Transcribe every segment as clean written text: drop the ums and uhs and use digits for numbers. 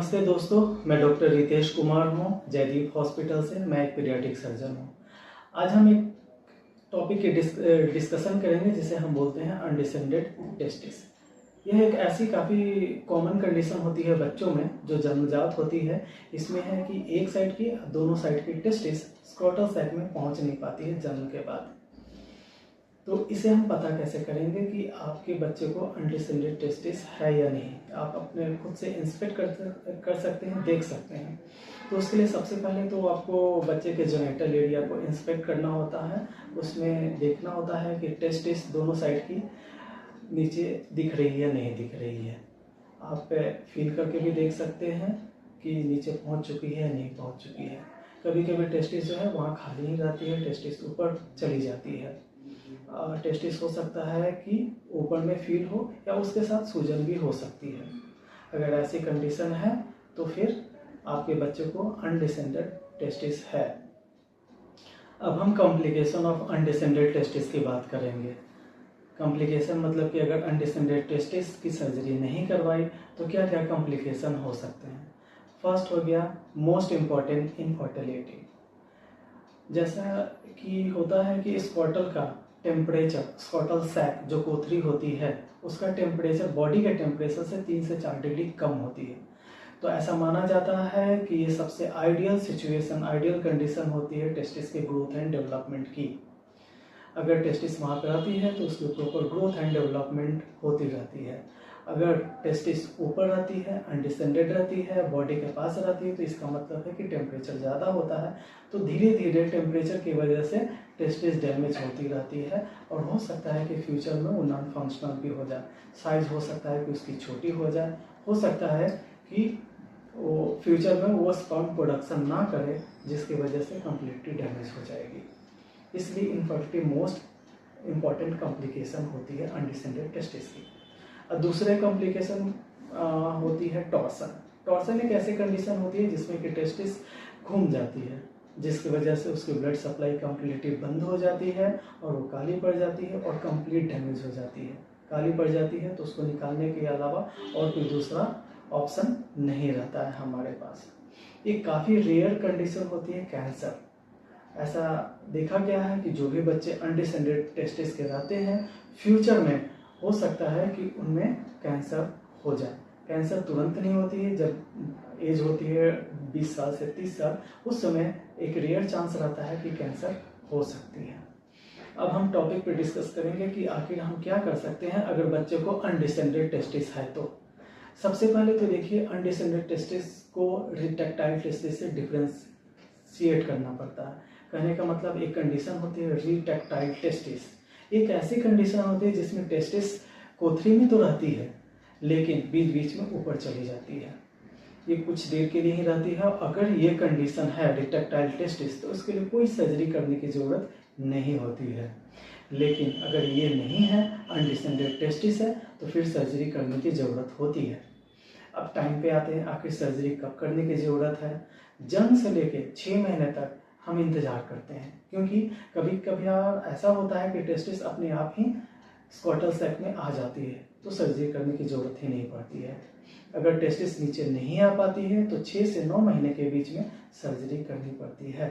नमस्ते दोस्तों, मैं डॉक्टर रितेश कुमार हूँ जयदीप हॉस्पिटल से। मैं एक पीडियाट्रिक सर्जन हूँ। आज हम एक टॉपिक की डिस्कशन करेंगे जिसे हम बोलते हैं अनडिसेंडेड टेस्टिस। यह एक ऐसी काफ़ी कॉमन कंडीशन होती है बच्चों में जो जन्मजात होती है। इसमें है कि एक साइड की दोनों साइड की टेस्टिस स्क्रोटल सैक में पहुँच नहीं पाती है जन्म के बाद। तो इसे हम पता कैसे करेंगे कि आपके बच्चे को अनडिसेंडेड टेस्टिस है या नहीं। आप अपने खुद से इंस्पेक्ट कर सकते हैं, देख सकते हैं। तो उसके लिए सबसे पहले तो आपको बच्चे के जेनिटल एरिया को इंस्पेक्ट करना होता है। उसमें देखना होता है कि टेस्टिस दोनों साइड की नीचे दिख रही है नहीं दिख रही है। आप फील करके भी देख सकते हैं कि नीचे पहुंच चुकी है नहीं पहुंच चुकी है। कभी कभी टेस्टिस जो है वहाँ खाली ही रहती है, टेस्टिस ऊपर चली जाती है। टेस्टिस हो सकता है कि ऊपर में फील हो या उसके साथ सूजन भी हो सकती है। अगर ऐसी कंडीशन है तो फिर आपके बच्चे को अनडिसेंडेड टेस्टिस है। अब हम कॉम्प्लिकेशन ऑफ अनडिसेंडेड टेस्टिस की बात करेंगे। कॉम्प्लिकेशन मतलब कि अगर अनडिसेंडेड टेस्टिस की सर्जरी नहीं करवाई तो क्या क्या कॉम्प्लिकेशन हो सकते हैं। फर्स्ट हो गया मोस्ट इम्पॉर्टेंट इनफर्टिलिटी। जैसा कि होता है कि स्क्रोटल का टेम्परेचर, स्क्रोटल सैक जो कोथरी होती है उसका टेम्परेचर बॉडी के टेम्परेचर से 3 से 4 डिग्री कम होती है। तो ऐसा माना जाता है कि ये सबसे आइडियल सिचुएशन, आइडियल कंडीशन होती है टेस्टिस के ग्रोथ एंड डेवलपमेंट की। अगर टेस्टिस वहाँ पर रहती है तो उसकी प्रॉपर ग्रोथ एंड डेवलपमेंट होती रहती है। अगर टेस्टिस ऊपर रहती है, अनडिसेंडेड रहती है, बॉडी के पास रहती है, तो इसका मतलब है कि टेम्परेचर ज़्यादा होता है। तो धीरे धीरे टेम्परेचर की वजह से टेस्टिस डैमेज होती रहती है और हो सकता है कि फ्यूचर में वो नॉन फंक्शनल भी हो जाए। साइज हो सकता है कि उसकी छोटी हो जाए, हो सकता है कि वो फ्यूचर में वो स्पर्म प्रोडक्शन ना करे जिसकी वजह से कम्प्लीटली डैमेज हो जाएगी। इसलिए इनफर्टिलिटी मोस्ट इम्पॉर्टेंट कॉम्प्लिकेशन होती है अनडिसेंडेड टेस्टिस की। और दूसरे कॉम्प्लिकेशन होती है टॉर्सन। टॉर्सन एक ऐसी कंडीशन होती है जिसमें कि टेस्टिस घूम जाती है, जिसकी वजह से उसकी ब्लड सप्लाई कम्प्लीटली बंद हो जाती है और वो काली पड़ जाती है और कंप्लीट डैमेज हो जाती है। काली पड़ जाती है तो उसको निकालने के अलावा और कोई दूसरा ऑप्शन नहीं रहता है हमारे पास। ये काफ़ी रेयर कंडीशन होती है कैंसर। ऐसा देखा गया है कि जो भी बच्चे अनडिसेंडेड टेस्टिस के रहते हैं फ्यूचर में हो सकता है कि उनमें कैंसर हो जाए। कैंसर तुरंत नहीं होती है, जब एज होती है 20 साल से 30 साल, उस समय एक रेयर चांस रहता है कि कैंसर हो सकती है। अब हम टॉपिक पे डिस्कस करेंगे कि आखिर हम क्या कर सकते हैं अगर बच्चे को अनडिसेंडेड टेस्टिस है तो। सबसे पहले तो देखिए, अनडिसेंडेड टेस्टिस को रिट्रैक्टाइल टेस्टिस से डिफरेंशिएट करना पड़ता है। कहने का मतलब एक कंडीशन होती है रिट्रैक्टाइल टेस्टिस। एक ऐसी कंडीशन होती है जिसमें टेस्टिस कोथरी में तो रहती है लेकिन बीच बीच में ऊपर चली जाती है। ये कुछ देर के लिए ही रहती है। अगर ये कंडीशन है रिट्रैक्टाइल टेस्टिस तो उसके लिए कोई सर्जरी करने की ज़रूरत नहीं होती है। लेकिन अगर ये नहीं है, अनडिसेंडेड टेस्टिस है, तो फिर सर्जरी करने की ज़रूरत होती है। अब टाइम पे आते हैं, आखिर सर्जरी कब करने की ज़रूरत है। जन्म से लेके 6 महीने तक हम इंतज़ार करते हैं, क्योंकि कभी कभी ऐसा होता है कि टेस्टिस अपने आप ही स्क्रोटल सैक में आ जाती है तो सर्जरी करने की ज़रूरत ही नहीं पड़ती है। अगर टेस्टिस नीचे नहीं आ पाती है तो 6 से 9 महीने के बीच में सर्जरी करनी पड़ती है।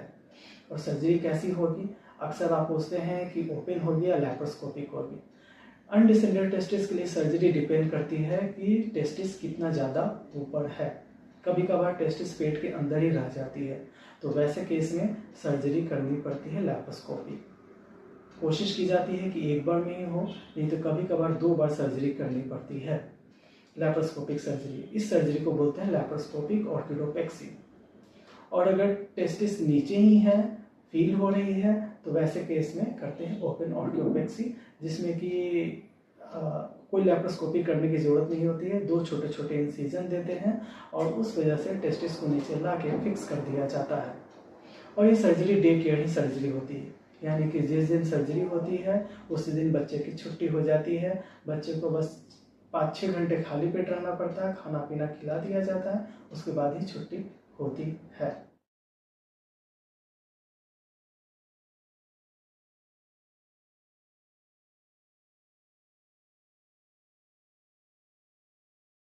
और सर्जरी कैसी होगी, अक्सर आप पूछते हैं कि ओपन होगी या लैप्रोस्कोपिक होगी। अनडिसेंडेड टेस्टिस के लिए सर्जरी डिपेंड करती है कि टेस्टिस कितना ज़्यादा ऊपर है। कभी कभार टेस्टिस पेट के अंदर ही रह जाती है, तो वैसे केस में सर्जरी करनी पड़ती है लैप्रोस्कोपी। कोशिश की जाती है कि एक बार में ही हो, नहीं तो कभी कभार 2 बार सर्जरी करनी पड़ती है, लैप्रोस्कोपिक सर्जरी। इस सर्जरी को बोलते हैं लैप्रोस्कोपिक ऑर्किडोपेक्सी। और अगर टेस्टिस नीचे ही है, फील हो रही है, तो वैसे केस में करते हैं ओपन ऑर्किडोपेक्सी, जिसमें कि कोई लैप्रोस्कोपी करने की ज़रूरत नहीं होती है। 2 छोटे छोटे इंसिजन देते हैं और उस वजह से टेस्टिस को नीचे ला के फिक्स कर दिया जाता है। और ये सर्जरी डे केयर ही सर्जरी होती है, यानी कि जिस दिन सर्जरी होती है उसी दिन बच्चे की छुट्टी हो जाती है। बच्चे को बस 5-6 घंटे खाली पेट रहना पड़ता है, खाना पीना खिला दिया जाता है, उसके बाद ही छुट्टी होती है।